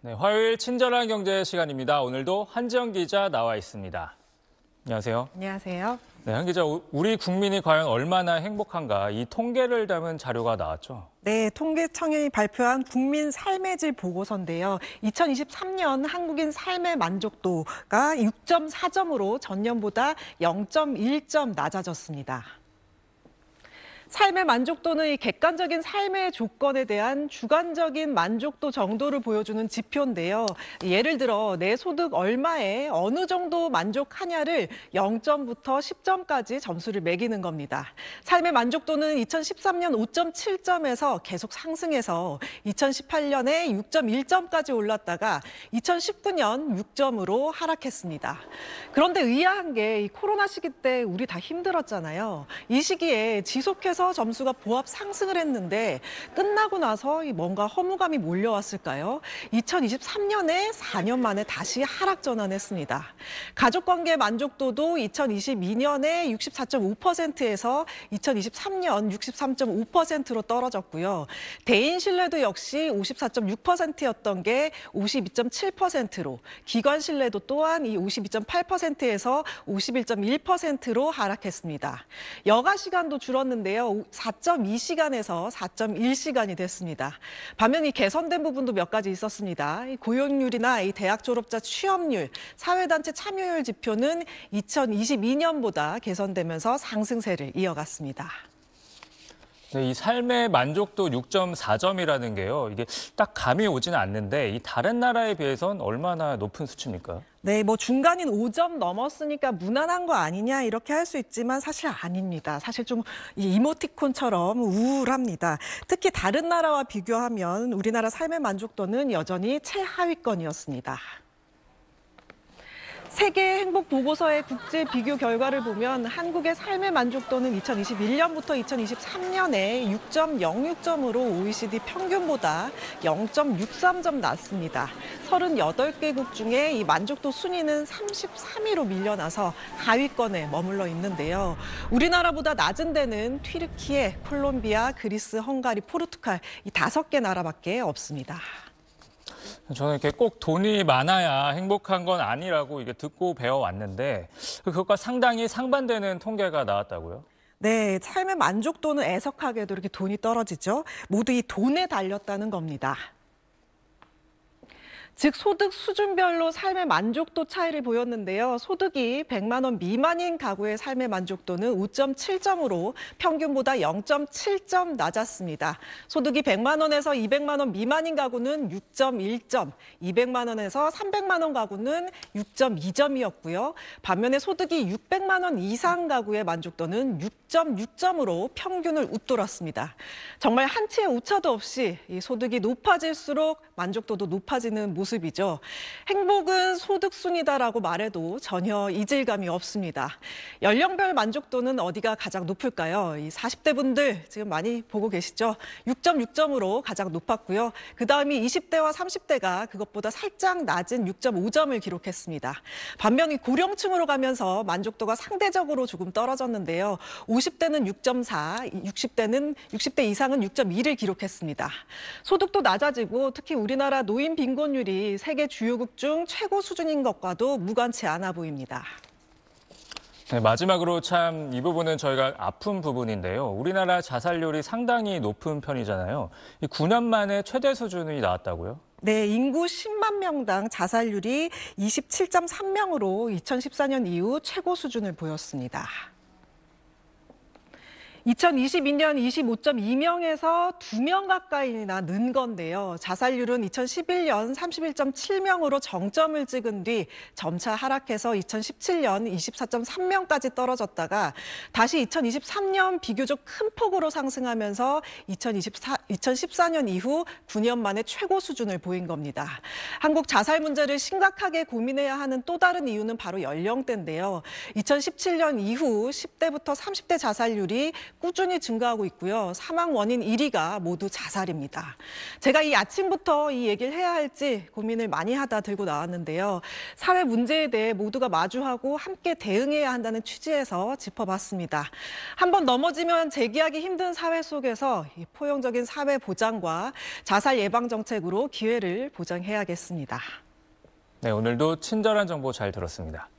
네, 화요일 친절한 경제 시간입니다. 오늘도 한지영 기자 나와 있습니다. 안녕하세요. 안녕하세요. 네, 한 기자, 우리 국민이 과연 얼마나 행복한가 이 통계를 담은 자료가 나왔죠. 네, 통계청이 발표한 국민 삶의 질 보고서인데요. 2023년 한국인 삶의 만족도가 6.4점으로 전년보다 0.1점 낮아졌습니다. 삶의 만족도는 이 객관적인 삶의 조건에 대한 주관적인 만족도 정도를 보여주는 지표인데요. 예를 들어 내 소득 얼마에 어느 정도 만족하냐를 0점부터 10점까지 점수를 매기는 겁니다. 삶의 만족도는 2013년 5.7점에서 계속 상승해서 2018년에 6.1점까지 올랐다가 2019년 6점으로 하락했습니다. 그런데 의아한 게 이 코로나 시기 때 우리 다 힘들었잖아요. 이 시기에 지속해서 점수가 보합 상승을 했는데 끝나고 나서 뭔가 허무감이 몰려왔을까요? 2023년에 4년 만에 다시 하락 전환했습니다. 가족관계 만족도도 2022년에 64.5%에서 2023년 63.5%로 떨어졌고요. 대인 신뢰도 역시 54.6%였던 게 52.7%로, 기관 신뢰도 또한 이 52.8%에서 51.1%로 하락했습니다. 여가 시간도 줄었는데요. 4.2시간에서 4.1시간이 됐습니다. 반면 이 개선된 부분도 몇 가지 있었습니다. 이 고용률이나 이 대학 졸업자 취업률, 사회단체 참여율 지표는 2022년보다 개선되면서 상승세를 이어갔습니다. 네, 이 삶의 만족도 6.4점이라는 게요. 이게 딱 감이 오지는 않는데 이 다른 나라에 비해선 얼마나 높은 수치입니까? 네, 뭐 중간인 5점 넘었으니까 무난한 거 아니냐 이렇게 할 수 있지만 사실 아닙니다. 사실 좀 이모티콘처럼 우울합니다. 특히 다른 나라와 비교하면 우리나라 삶의 만족도는 여전히 최하위권이었습니다. 세계 행복 보고서의 국제 비교 결과를 보면 한국의 삶의 만족도는 2021년부터 2023년에 6.06점으로 OECD 평균보다 0.63점 낮습니다. 38개국 중에 이 만족도 순위는 33위로 밀려나서 하위권에 머물러 있는데요. 우리나라보다 낮은 데는 튀르키예, 콜롬비아, 그리스, 헝가리, 포르투갈 이 5개 나라밖에 없습니다. 저는 이렇게 꼭 돈이 많아야 행복한 건 아니라고 이게 듣고 배워왔는데 그것과 상당히 상반되는 통계가 나왔다고요? 네, 삶의 만족도는 애석하게도 이렇게 돈이 떨어지죠. 모두 이 돈에 달렸다는 겁니다. 즉 소득 수준별로 삶의 만족도 차이를 보였는데요. 소득이 100만 원 미만인 가구의 삶의 만족도는 5.7점으로 평균보다 0.7점 낮았습니다. 소득이 100만 원에서 200만 원 미만인 가구는 6.1점, 200만 원에서 300만 원 가구는 6.2점이었고요. 반면에 소득이 600만 원 이상 가구의 만족도는 6.6점으로 평균을 웃돌았습니다. 정말 한치의 오차도 없이 이 소득이 높아질수록 만족도도 높아지는 모습이죠. 행복은 소득순이다라고 말해도 전혀 이질감이 없습니다. 연령별 만족도는 어디가 가장 높을까요? 이 40대 분들 지금 많이 보고 계시죠? 6.6점으로 가장 높았고요. 그다음이 20대와 30대가 그것보다 살짝 낮은 6.5점을 기록했습니다. 반면 이 고령층으로 가면서 만족도가 상대적으로 조금 떨어졌는데요. 50대는 6.4, 60대 이상은 6.2를 기록했습니다. 소득도 낮아지고 특히 우리나라 노인 빈곤율이 세계 주요국 중 최고 수준인 것과도 무관치 않아 보입니다. 네, 마지막으로 참 이 부분은 저희가 아픈 부분인데요. 우리나라 자살률이 상당히 높은 편이잖아요. 이 9년 만에 최대 수준이 나왔다고요? 네, 인구 10만 명당 자살률이 27.3명으로 2014년 이후 최고 수준을 보였습니다. 2022년 25.2명에서 2명 가까이나 는 건데요. 자살률은 2011년 31.7명으로 정점을 찍은 뒤 점차 하락해서 2017년 24.3명까지 떨어졌다가 다시 2023년 비교적 큰 폭으로 상승하면서 2014년 이후 9년 만에 최고 수준을 보인 겁니다. 한국 자살 문제를 심각하게 고민해야 하는 또 다른 이유는 바로 연령대인데요. 2017년 이후 10대부터 30대 자살률이 꾸준히 증가하고 있고요. 사망 원인 1위가 모두 자살입니다. 제가 이 아침부터 이 얘기를 해야 할지 고민을 많이 하다 들고 나왔는데요. 사회 문제에 대해 모두가 마주하고 함께 대응해야 한다는 취지에서 짚어봤습니다. 한번 넘어지면 재기하기 힘든 사회 속에서 이 포용적인 사회 보장과 자살 예방 정책으로 기회를 보장해야겠습니다. 네, 오늘도 친절한 정보 잘 들었습니다.